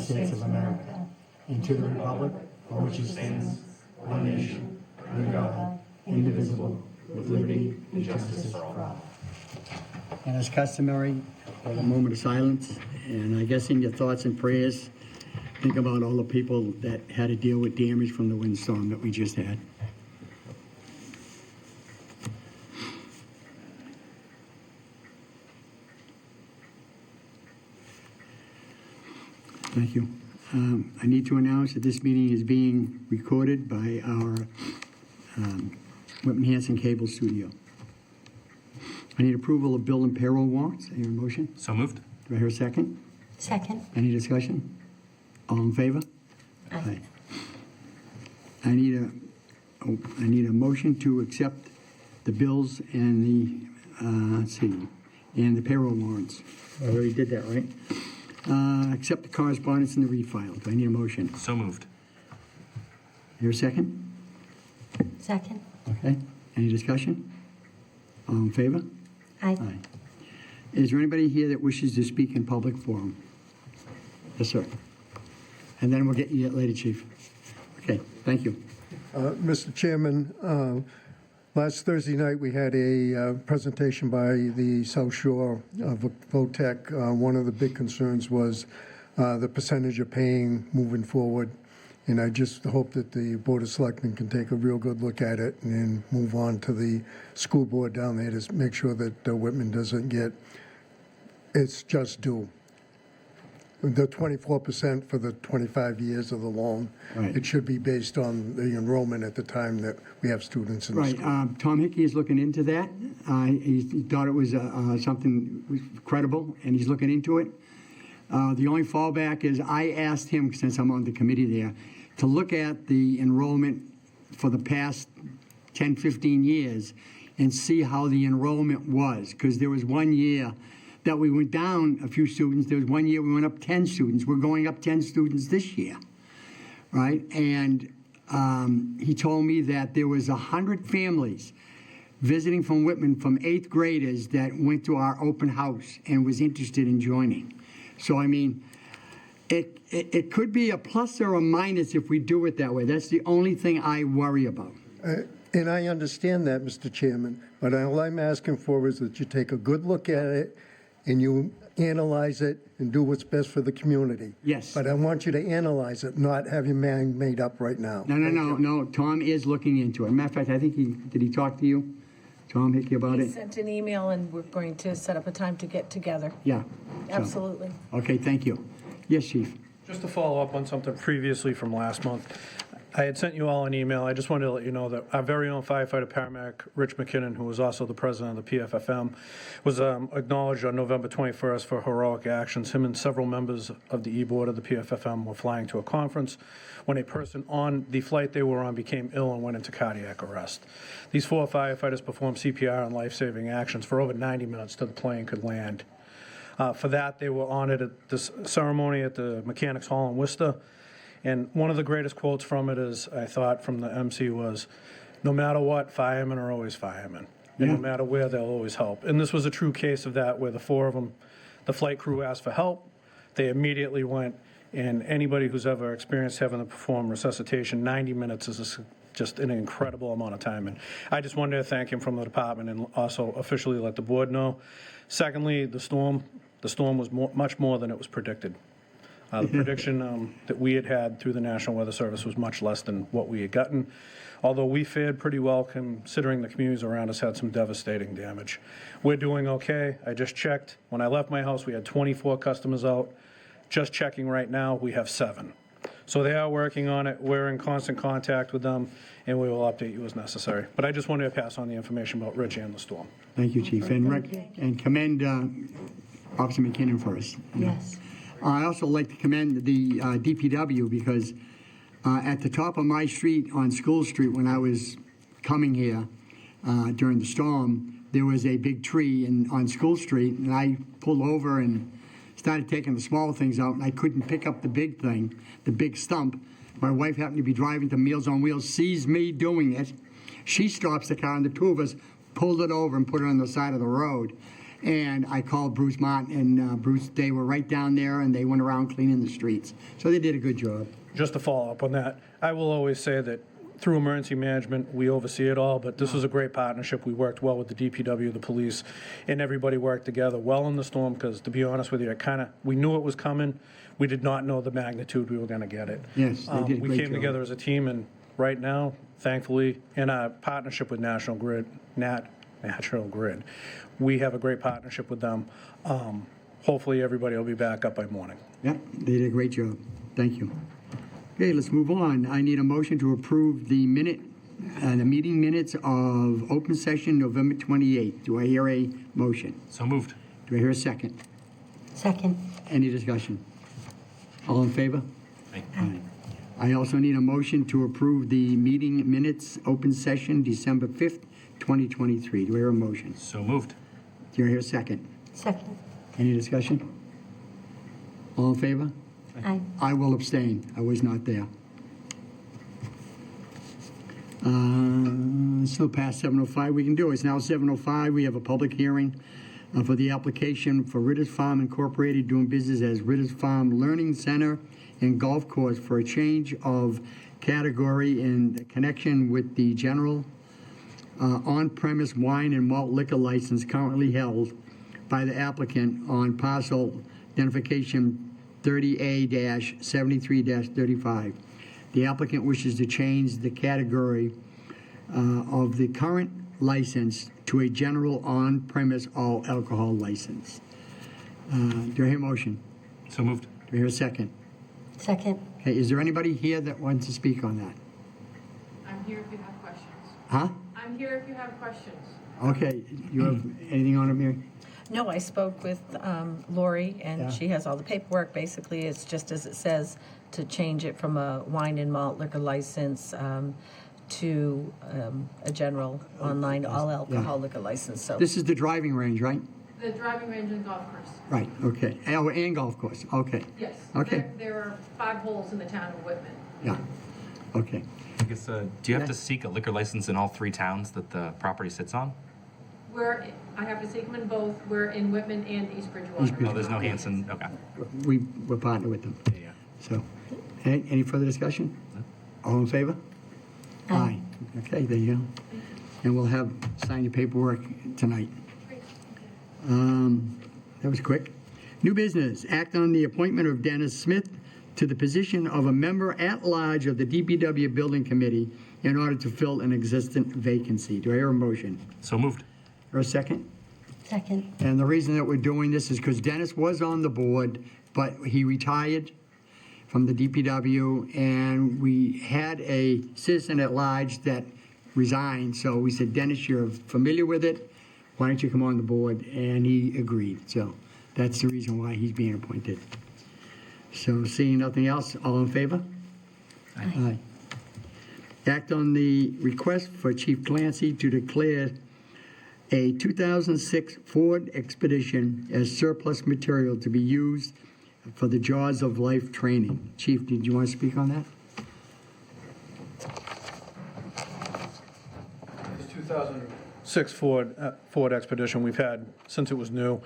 States of America and to the republic for which it stands, one nation, under God, indivisible, with liberty and justice for all. And as customary, for a moment of silence, and I guess in your thoughts and prayers, think about all the people that had to deal with damage from the windstorm that we just had. Thank you. I need to announce that this meeting is being recorded by our Whitman Hanson Cable Studio. I need approval of bill and payroll warrants. I hear a motion. So moved. Do I hear a second? Second. Any discussion? All in favor? Aye. I need a motion to accept the bills and the, and the payroll warrants. I already did that, right? Accept the correspondence and the refile. Do I need a motion? So moved. Hear a second? Second. Okay. Any discussion? All in favor? Aye. Aye. Is there anybody here that wishes to speak in public forum? Yes, sir. And then we'll get you later, Chief. Okay, thank you. Mr. Chairman, last Thursday night we had a presentation by the South Shore of VOTEC. One of the big concerns was the percentage of paying moving forward. And I just hope that the Board of Selectmen can take a real good look at it and then move on to the school board down there to make sure that Whitman doesn't get its just due. The 24% for the 25 years of the loan, Right. It should be based on the enrollment at the time that we have students in the Right, school. Tom Hickey is looking into that. He thought it was something credible, and he's looking into it. The only fallback is I asked him, since I'm on the committee there, to look at the enrollment for the past 10, 15 years and see how the enrollment was, because there was one year that we went down a few students. There was one year we went up 10 students. We're going up 10 students this year, right? And he told me that there was 100 families visiting from Whitman from 8th graders that went to our open house and was interested in joining. So, I mean, it could be a plus or a minus if we do it that way. That's the only thing I worry about. And I understand that, Mr. Chairman, but all I'm asking for is that you take a good look at it and you analyze it and do what's best for the community. Yes. But I want you to analyze it, not have your mind made up right now. No. Tom is looking into it. Matter of fact, I think did he talk to you, Tom Hickey, about He it? sent an email, and we're going to set up a time to get together. Yeah. So, Absolutely. okay, thank you. Yes, Chief. Just to follow up on something previously from last month, I had sent you all an email. I just wanted to let you know that our very own firefighter paramedic, Rich McKinnon, who was also the president of the PFFM, was acknowledged on November 21st for heroic actions. Him and several members of the E-Board of the PFFM were flying to a conference when a person on the flight they were on became ill and went into cardiac arrest. These 4 firefighters performed CPR and life-saving actions for over 90 minutes till the plane could land. For that, they were honored at this ceremony at the Mechanics Hall in Worcester. And one of the greatest quotes from it is, I thought, from the MC was, no matter what, firemen are always firemen. And no Yeah. matter where, they'll always help. And this was a true case of that, where the 4 of them, the flight crew asked for help. They immediately went, and anybody who's ever experienced having to perform resuscitation, 90 minutes is just an incredible amount of time. And I just wanted to thank him from the department and also officially let the board know. Secondly, the storm was much more than it was predicted. The prediction that we had through the National Weather Service was much less than what we had gotten, although we fared pretty well considering the communities around us had some devastating damage. We're doing okay. I just checked. When I left my house, we had 24 customers out. Just checking right now, we have 7. So they are working on it. We're in constant contact with them, and we will update you as necessary. But I just wanted to pass on the information about Rich and the storm. Thank you, Chief. And commend Officer McKinnon first. Yes. I also like to commend the DPW because at the top of my street on School Street, when I was coming here during the storm, there was a big tree on School Street, and I pulled over and started taking the small things out, and I couldn't pick up the big thing, the big stump. My wife happened to be driving to Meals on Wheels, sees me doing it. She stops the car, and the 2 of us pulled it over and put it on the side of the road. And I called Bruce Martin, and Bruce, they were right down there, and they went around cleaning the streets. So they did a good job. Just to follow up on that, I will always say that through emergency management, we oversee it all, but this was a great partnership. We worked well with the DPW, the police, and everybody worked together well in the storm, because to be honest with you, we knew it was coming. We did not know the magnitude we were going to get it. Yes, they did a We great came job. together as a team, and right now, thankfully, in our partnership with National Grid, we have a great partnership with them. Hopefully, everybody will be back up by morning. Yeah, they did a great job. Thank you. Okay, let's move on. I need a motion to approve the meeting minutes of open session November 28th. Do I hear a motion? So moved. Do I hear a second? Second. Any discussion? All in favor? Aye. Aye. I also need a motion to approve the meeting minutes, open session, December 5th, 2023. Do I hear a motion? So moved. Do I hear a second? Second. Any discussion? All in favor? Aye. I will abstain. I was not there. Still past 7:05. We can do it. It's now 7:05. We have a public hearing for the application for Ritter's Farm Incorporated, doing business as Ritter's Farm Learning Center and Golf Course, for a change of category in connection with the general on-premise wine and malt liquor license currently held by the applicant on parcel identification 30A-73-35. The applicant wishes to change the category of the current license to a general on-premise all alcohol license. Do I hear a motion? So moved. Do I hear a second? Second. Okay, is there anybody here that wants to speak on that? I'm here if you have questions. Huh? I'm here if you have questions. Okay, you have anything on it, Mary? No, I spoke with Lori, Yeah. and she has all the paperwork. Basically, it's just as it says, to change it from a wine and malt liquor license to a general online all alcohol liquor license. So This is the driving range, right? The driving range and golf course. Right, okay. Oh, and golf course, okay. Yes. Okay. There are 5 holes in the town of Whitman. Yeah, okay. I guess, do you have to seek a liquor license in all 3 towns that the property sits on? I have to seek them in both. We're in Whitman and East Bridgewater. No, there's no Hanson, okay. We're partnered with them. Yeah. So, any further discussion? All in favor? Aye. Okay, there you go. And we'll have, sign your paperwork tonight. That was quick. New business, act on the appointment of Dennis Smith to the position of a member at large of the DPW Building Committee in order to fill an existing vacancy. Do I hear a motion? So moved. Or a second? Second. And the reason that we're doing this is because Dennis was on the board, but he retired from the DPW, and we had a citizen at large that resigned. So we said, Dennis, you're familiar with it. Why don't you come on the board? And he agreed. So that's the reason why he's being appointed. So seeing nothing else, all in favor? Aye. Act on the request for Chief Clancy to declare a 2006 Ford Expedition as surplus material to be used for the Jaws of Life training. Chief, did you want to speak on that? This 2006 Ford Expedition we've had since it was new.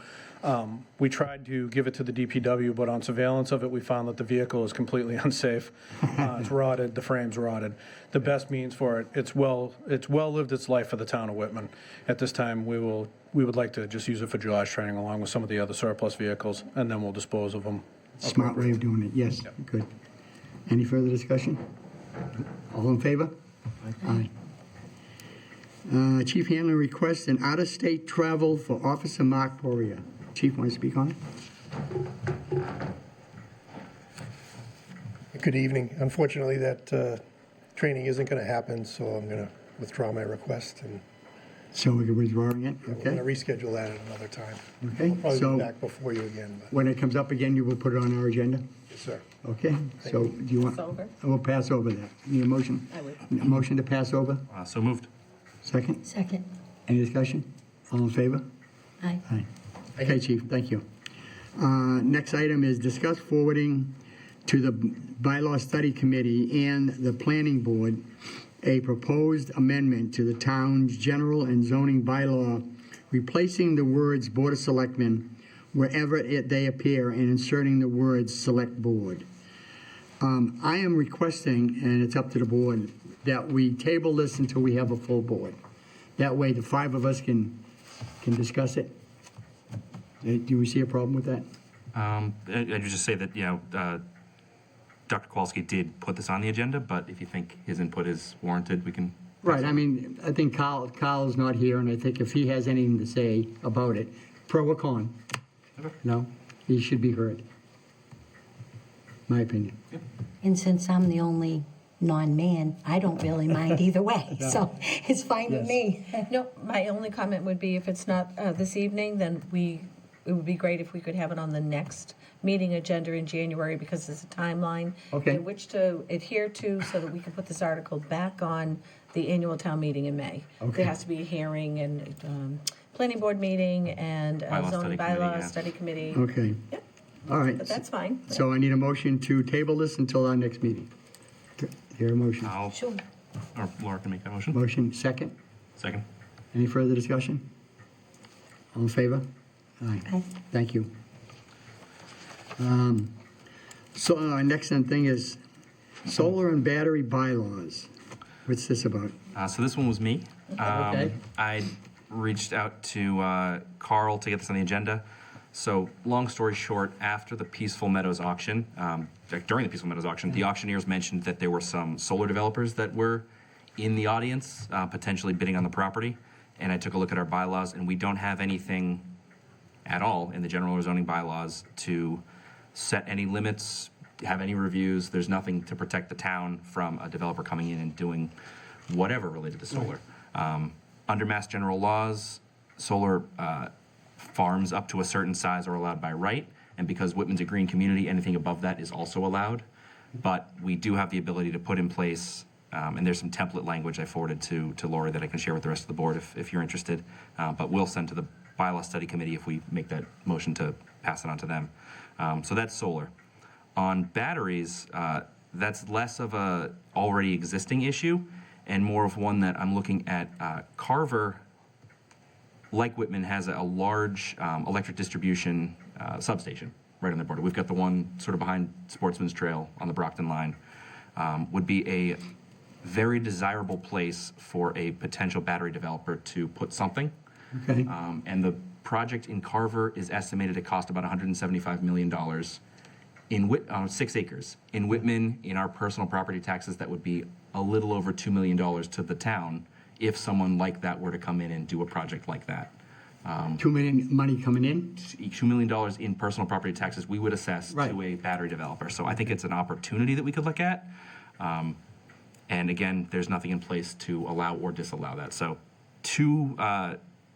We tried to give it to the DPW, but on surveillance of it, we found that the vehicle is completely unsafe. It's rotted, the frame's rotted. The best means for it, it's well lived its life for the town of Whitman. At this time, we would like to just use it for Jaws training along with some of the other surplus vehicles, and then we'll dispose of them. Smart way of doing it, yes, good. Any further discussion? All in favor? Aye. Chief Hanlon requests an out-of-state travel for Officer Mark Poirier. Chief, want to speak on it? Good evening. Unfortunately, that training isn't going to happen, so I'm going to withdraw my request, and So we're withdrawing it, we're going to okay? reschedule that at another time. Okay, I'll probably so- be back before you again, but When it comes up again, you will put it on our agenda? yes, sir. Okay, so do you want? It's over? We'll pass over that. Need a motion? I would. A motion to pass over? So moved. Second? Second. Any discussion? All in favor? Aye. Aye. Okay, Chief, thank you. Next item is discuss forwarding to the Bylaw Study Committee and the Planning Board a proposed amendment to the town's general and zoning bylaw replacing the words Board of Selectmen wherever they appear and inserting the words Select Board. I am requesting, and it's up to the board, that we table this until we have a full board. That way, the five of us can discuss it. Do we see a problem with that? I'd just say that, Dr. Kowalski did put this on the agenda, but if you think his input is warranted, we can. Right, I mean, I think Kyle's not here, and I think if he has anything to say about it, pro or con, no, he should be heard. My opinion. And since I'm the only non-man, I don't really mind either way, so it's fine with me. No, my only comment would be if it's not this evening, then it would be great if we could have it on the next meeting agenda in January, because there's a timeline Okay. in which to adhere to so that we can put this article back on the annual town meeting in May. Okay. There has to be a hearing and planning board meeting and Bylaw zoning study committee, bylaw yeah. study committee. Okay, Yep, all right. but that's fine. So I need a motion to table this until our next meeting. Hear a motion? Sure. Or Laura can make that motion. Motion, second. Second. Any further discussion? All in favor? Aye. Aye. Thank you. So our next thing is solar and battery bylaws. What's this about? So this one was me. Okay. I reached out to Carl to get this on the agenda. So long story short, after the Peaceful Meadows auction, during the Peaceful Meadows auction, the auctioneers mentioned that there were some solar developers that were in the audience, potentially bidding on the property. And I took a look at our bylaws, and we don't have anything at all in the general zoning bylaws to set any limits, have any reviews. There's nothing to protect the town from a developer coming in and doing whatever related to solar. Under Mass General laws, solar farms up to a certain size are allowed by right, and because Whitman's a green community, anything above that is also allowed. But we do have the ability to put in place, and there's some template language I forwarded to Lori that I can share with the rest of the board if you're interested, but we'll send to the bylaw study committee if we make that motion to pass it on to them. So that's solar. On batteries, that's less of a already existing issue and more of one that I'm looking at. Carver, like Whitman, has a large electric distribution substation right on their border. We've got the one sort of behind Sportsman's Trail on the Brockton line. Would be a very desirable place for a potential battery developer to put something. Okay, And the project in Carver is estimated to cost about $175 million in 6 acres. In Whitman, in our personal property taxes, that would be a little over $2 million to the town if someone like that were to come in and do a project like that. 2 million money coming in? $2 million in personal property taxes we would assess Right. to a battery developer. So I think it's an opportunity that we could look at. And again, there's nothing in place to allow or disallow that. So 2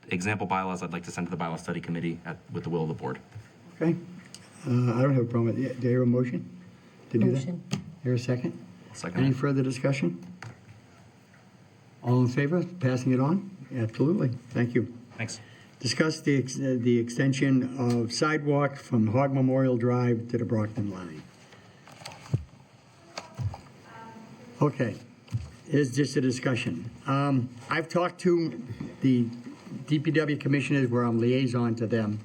example bylaws I'd like to send to the bylaw study committee with the will of the board. Okay, I don't have a problem with it. Do you hear a motion to do that? Motion. Hear a second? Second. Any further discussion? All in favor, passing it on? Absolutely, thank you. Thanks. Discuss the extension of sidewalk from Hog Memorial Drive to the Brockton line. Okay, it's just a discussion. I've talked to the DPW commissioners where I'm liaison to them,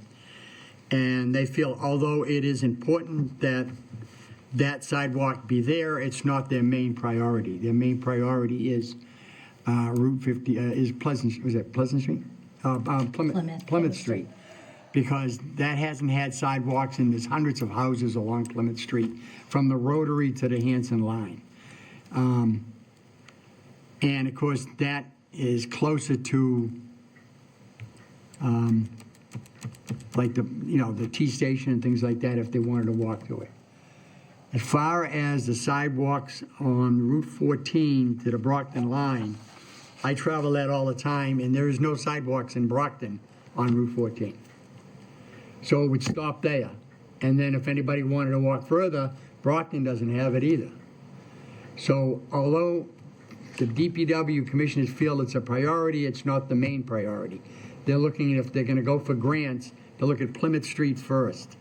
and they feel although it is important that that sidewalk be there, it's not their main priority. Their main priority is Route 50, is Pleasant, was that Pleasant Street? Plymouth Street. Because that hasn't had sidewalks, and there's hundreds of houses along Plymouth Street, from the Rotary to the Hanson line. And of course, that is closer to, like the T station and things like that, if they wanted to walk to it. As far as the sidewalks on Route 14 to the Brockton line, I travel that all the time, and there is no sidewalks in Brockton on Route 14. So it would stop there. And then if anybody wanted to walk further, Brockton doesn't have it either. So although the DPW commissioners feel it's a priority, it's not the main priority. They're looking, if they're gonna go for grants, to look at Plymouth Street first,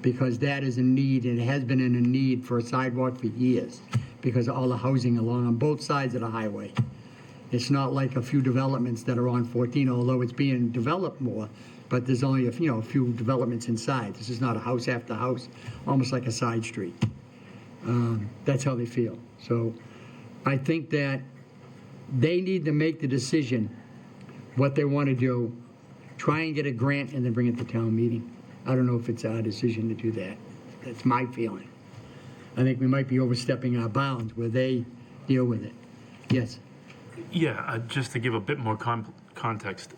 because that is a need, and it has been in a need for a sidewalk for years, because of all the housing along on both sides of the highway. It's not like a few developments that are on 14, although it's being developed more, but there's only a few developments inside. This is not a house after house, almost like a side street. That's how they feel. So I think that they need to make the decision what they want to do, try and get a grant, and then bring it to town meeting. I don't know if it's our decision to do that. That's my feeling. I think we might be overstepping our bounds where they deal with it. Yes. Yeah, just to give a bit more context,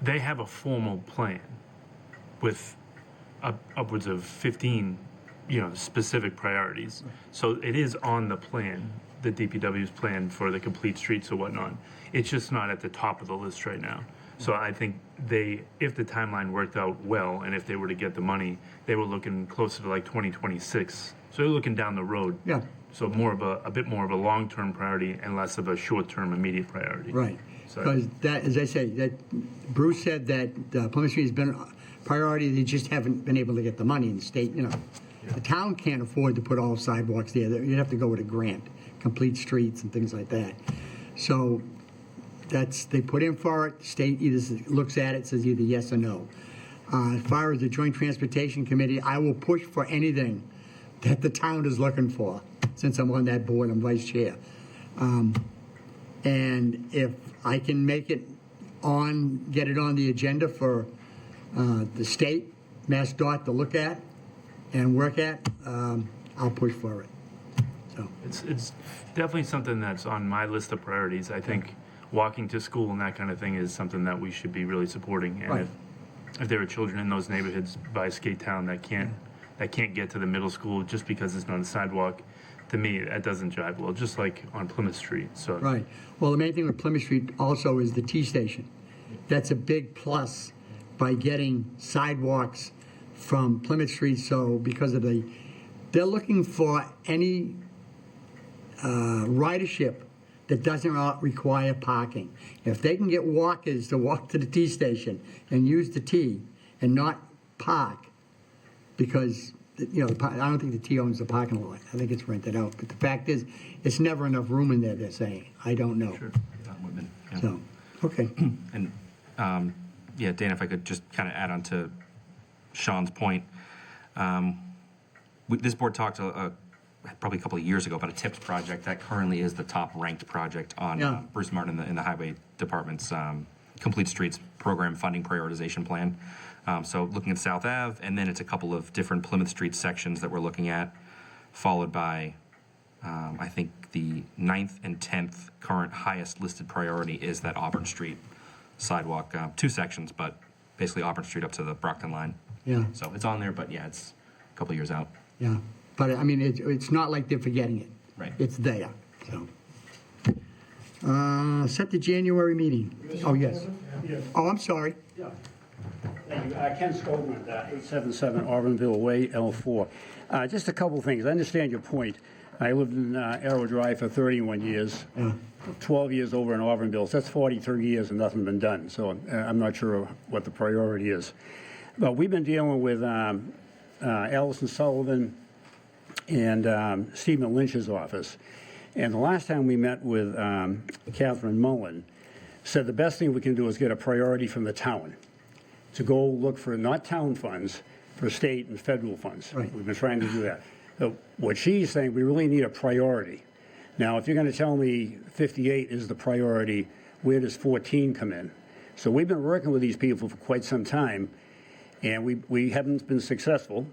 they have a formal plan with upwards of 15, specific priorities. So it is on the plan, the DPW's plan for the complete streets or whatnot. It's just not at the top of the list right now. So I think if the timeline worked out well, and if they were to get the money, they were looking closer to like 2026. So they're looking down the road. Yeah. So more of a bit more of a long-term priority and less of a short-term immediate priority. Right. So- Because that, as I say, that Bruce said that Plymouth Street has been a priority. They just haven't been able to get the money in the state. The town can't afford to put all sidewalks there. You'd have to go with a grant, complete streets and things like that. So they put in for it. The state either looks at it, says either yes or no. As far as the Joint Transportation Committee, I will push for anything that the town is looking for. Since I'm on that board, I'm vice chair. And if I can make it get it on the agenda for the state, MassDOT to look at and work at, I'll push for it. So, It's definitely something that's on my list of priorities. I think walking to school and that kind of thing is something that we should be really supporting. And Right. if there are children in those neighborhoods by Skate Town that can't get to the middle school just because it's not a sidewalk, to me, that doesn't jive well, just like on Plymouth Street. So right. Well, the main thing with Plymouth Street also is the T-station. That's a big plus by getting sidewalks from Plymouth Street. So because of they're looking for any ridership that doesn't require parking. If they can get walkers to walk to the T-station and use the T and not park, because I don't think the T owns the parking lot. I think it's rented out. But the fact is, it's never enough room in there, they're saying. I don't know. Sure. Yeah. So, okay. And, Dana, if I could just kind of add on to Sean's point. This board talked probably a couple of years ago about a TIPS project that currently is the top-ranked project on Yeah. Bruce Martin in the Highway Department's Complete Streets Program Funding Prioritization Plan. So looking at South Ave, and then it's a couple of different Plymouth Street sections that we're looking at, followed by, I think, the 9th and 10th current highest listed priority is that Auburn Street sidewalk, 2 sections, but basically Auburn Street up to the Brockton line. Yeah. So it's on there, but yeah, it's a couple of years out. Yeah. But, I mean, it's not like they're forgetting it. Right. It's there, so. Set the January meeting. Oh, yes. Oh, I'm sorry. Thank you. Ken Skolman, 877 Auburndale Way, L4. Just a couple things. I understand your point. I lived in Arrow Drive for 31 years, 12 years over in Auburndale. So that's 43 years and nothing been done. So I'm not sure what the priority is. But we've been dealing with Allison Sullivan and Stephen Lynch's office. And the last time we met with Catherine Mullen, said the best thing we can do is get a priority from the town to go look for not town funds, for state and federal funds. Right. We've been trying to do that. So what she's saying, we really need a priority. Now, if you're going to tell me 58 is the priority, where does 14 come in? So we've been working with these people for quite some time, and we haven't been successful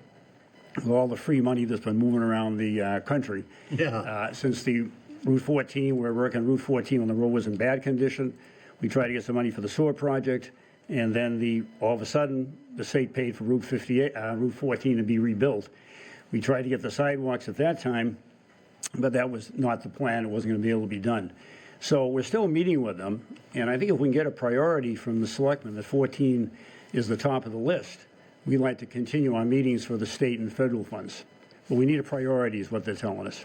with all the free money that's been moving around the country. Yeah. Since the Route 14, we're working Route 14 when the road was in bad condition. We tried to get some money for the sewer project, and then all of a sudden, the state paid for Route 14 to be rebuilt. We tried to get the sidewalks at that time, but that was not the plan. It wasn't going to be able to be done. So we're still meeting with them, and I think if we can get a priority from the selectmen that 14 is the top of the list, we'd like to continue our meetings for the state and federal funds. But we need a priority is what they're telling us.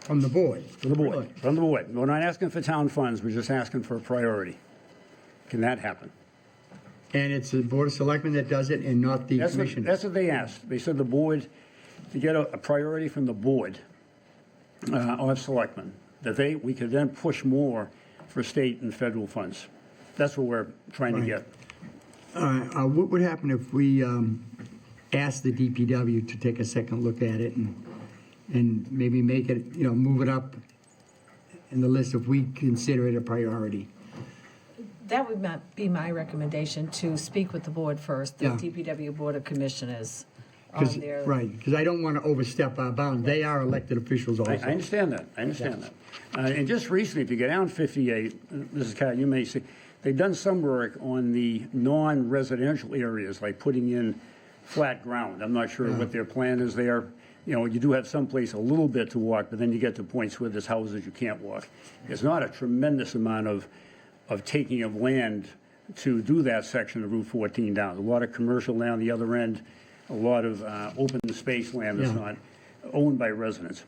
From the board. From the board. Really? From the board. We're not asking for town funds, we're just asking for a priority. Can that happen? And it's the Board of Selectmen that does it and not the That's commissioners. what they asked. They said the board, to get a priority from the board of selectmen, that we could then push more for state and federal funds. That's what we're trying to get. What would happen if we asked the DPW to take a second look at it and maybe make it, move it up in the list if we consider it a priority? That would not be my recommendation, to speak with the board first, the Yeah. DPW Board of Commissioners, 'Cause- on their. Right, because I don't want to overstep our bounds. They are elected officials also. I understand that, and just recently, if you go down 58, Mrs. Carr, you may see, they've done some work on the non-residential areas, like putting in flat ground. I'm not sure what their plan is there. You do have someplace a little bit to walk, but then you get to points where there's houses you can't walk. It's not a tremendous amount of taking of land to do that section of Route 14 down. A lot of commercial land the other end, a lot of open space land that's Yeah. not owned by residents.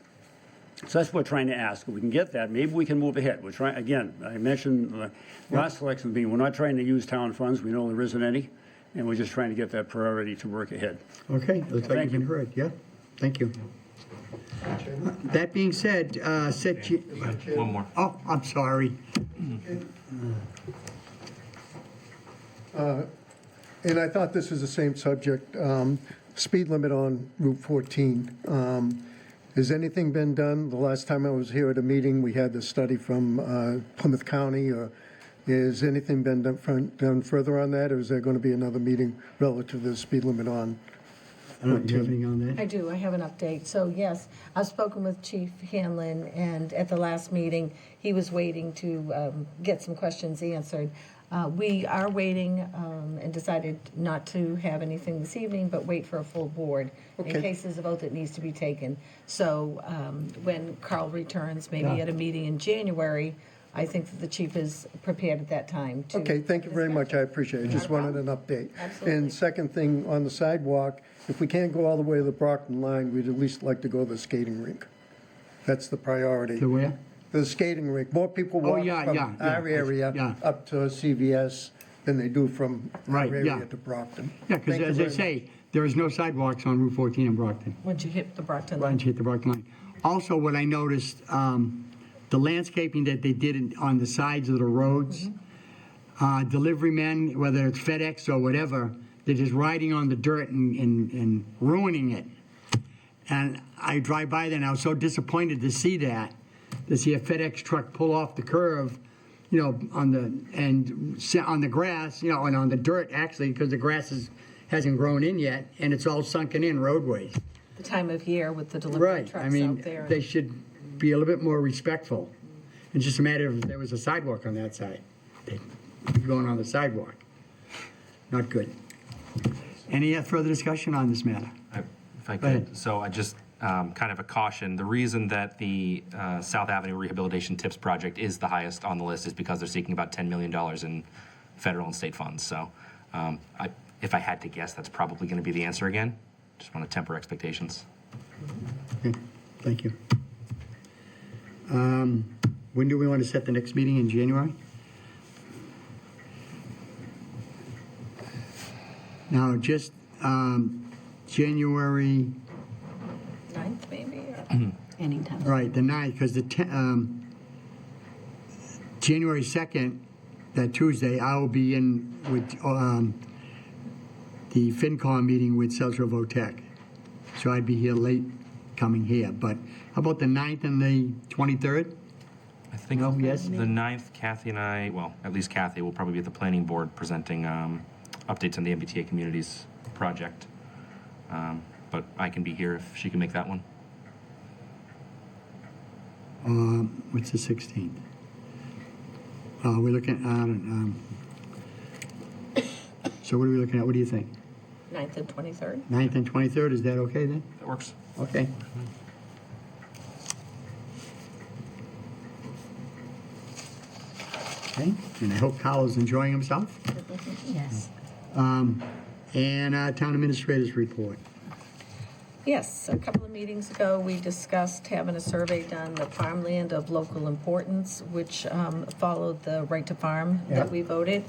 So that's what we're trying to ask. If we can get that, maybe we can move ahead. We're trying, again, I mentioned last election meeting, we're not trying to use town funds. We know there isn't any, and we're just trying to get that priority to work ahead. Okay, looks like Thank you've been you. heard, yeah, thank you. That being said, One more. oh, I'm sorry. And I thought this was the same subject, speed limit on Route 14. Has anything been done? The last time I was here at a meeting, we had the study from Plymouth County, or has anything been done further on that, or is there going to be another meeting relative to the speed limit on? I don't know, do you have anything on that? I do, I have an update. So yes, I've spoken with Chief Hanlon, and at the last meeting, he was waiting to get some questions answered. We are waiting and decided not to have anything this evening, but wait for a full board in Okay. case there's a vote that needs to be taken. So when Carl returns, maybe Yeah. at a meeting in January, I think that the chief is prepared at that time to. Okay, thank you very much, I appreciate it. Just wanted an update. Absolutely. And second thing, on the sidewalk, if we can't go all the way to the Brockton line, we'd at least like to go to the skating rink. That's the priority. To where? The skating rink. More people Oh, walk yeah, from yeah, yeah. our area Yeah. up to CVS than they do from our Right, yeah. area to Brockton. Yeah, because Thank you as I very say, there is no sidewalks on Route 14 in Brockton. Once you hit the Brockton Once line. you hit the Brockton line. Also, what I noticed, the landscaping that they did on the sides of the roads, delivery men, whether it's FedEx or whatever, they're just riding on the dirt and ruining it. And I drive by there and I was so disappointed to see that, to see a FedEx truck pull off the curve, on the grass, and on the dirt, actually, because the grass hasn't grown in yet, and it's all sunken in roadways. The time of year with the delivery Right, trucks I out mean, there. they should be a little bit more respectful. It's just a matter of if there was a sidewalk on that side. They'd be going on the sidewalk. Not good. Any further discussion on this matter? If I Go ahead. could, so I just, kind of a caution, the reason that the South Avenue Rehabilitation TIPS project is the highest on the list is because they're seeking about $10 million in federal and state funds. So if I had to guess, that's probably going to be the answer again. Just want to temper expectations. Okay, thank you. When do we want to set the next meeting, in January? Now, just January, 9th, maybe? Anytime. right, the 9th, because January 2nd, that Tuesday, I will be in with the FinCom meeting with South Shore VOTEC. So I'd be here late coming here. But how about the 9th and the 23rd? I think No, yes? the 9th, Kathy and I, well, at least Kathy will probably be at the planning board presenting updates on the MBTA Communities project. But I can be here if she can make that one. What's the 16th? We're looking at, so what are we looking at? What do you think? 9th and 23rd? 9th and 23rd, is that okay then? That works. Okay. Okay, and I hope Kyle is enjoying himself. Yes. And town administrators report. Yes, a couple of meetings ago, we discussed having a survey done, the farmland of local importance, which followed the right to farm Yeah. that we voted.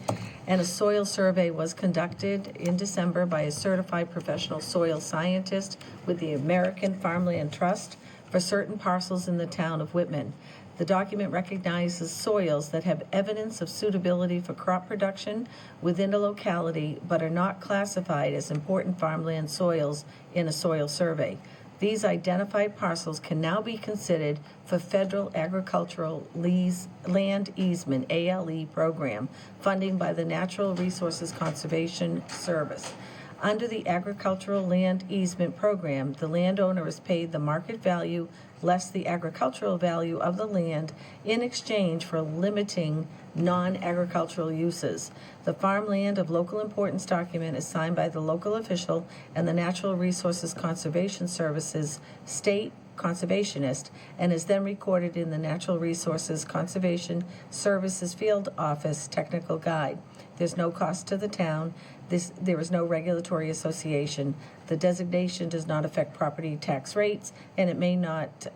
And a soil survey was conducted in December by a certified professional soil scientist with the American Farmland Trust for certain parcels in the town of Whitman. The document recognizes soils that have evidence of suitability for crop production within a locality but are not classified as important farmland soils in a soil survey. These identified parcels can now be considered for federal agricultural land easement, ALE program, funding by the Natural Resources Conservation Service. Under the agricultural land easement program, the landowner is paid the market value less the agricultural value of the land in exchange for limiting non-agricultural uses. The farmland of local importance document is signed by the local official and the Natural Resources Conservation Service's state conservationist and is then recorded in the Natural Resources Conservation Services Field Office Technical Guide. There's no cost to the town. There is no regulatory association. The designation does not affect property tax rates, and it may not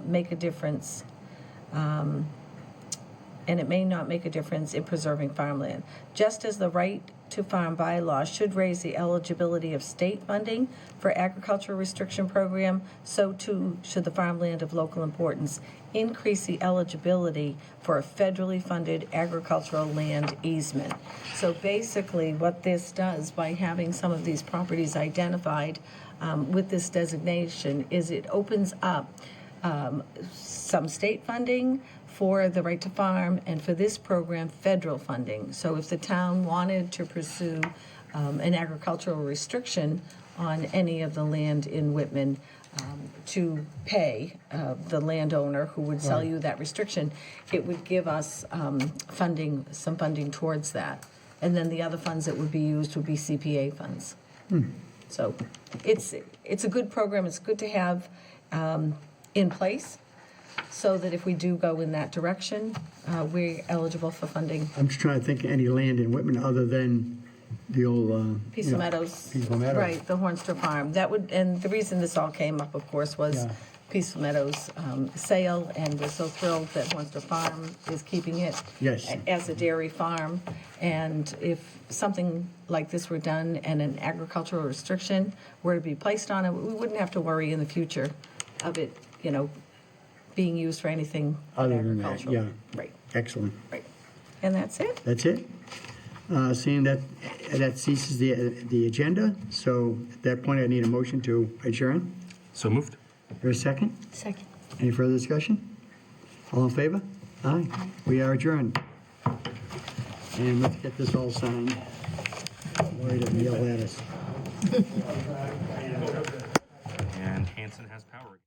make a difference. In preserving farmland. Just as the right to farm bylaw should raise the eligibility of state funding for agricultural restriction program, so too should the farmland of local importance increase the eligibility for a federally funded agricultural land easement. So basically what this does by having some of these properties identified with this designation is it opens up some state funding for the right to farm, and for this program, federal funding. So if the town wanted to pursue an agricultural restriction on any of the land in Whitman, to pay the landowner who would sell you that restriction, it would give us funding, some funding towards that. And then the other funds that would be used would be CPA funds. So it's a good program. It's good to have in place, so that if we do go in that direction, we're eligible for funding. I'm just trying to think of any land in Whitman other than the old. Peaceful Meadows. Peaceful Meadows. Right, the Hornstra Farm. That would, and the reason this all came up, of course, was Yeah. Peaceful Meadows sale, and we're so thrilled that Hornstra Farm is keeping it Yes. as a dairy farm. And if something like this were done and an agricultural restriction were to be placed on it, we wouldn't have to worry in the future of it, being used for anything Other than that, agricultural. yeah. Right, Excellent. right. And that's it. That's it? Seeing that ceases the agenda, so at that point, I need a motion to adjourn. So moved. There a second? Second. Any further discussion? All in favor? Aye. We are adjourned. And let's get this all signed. Lori doesn't yell at us. And Hanson has power.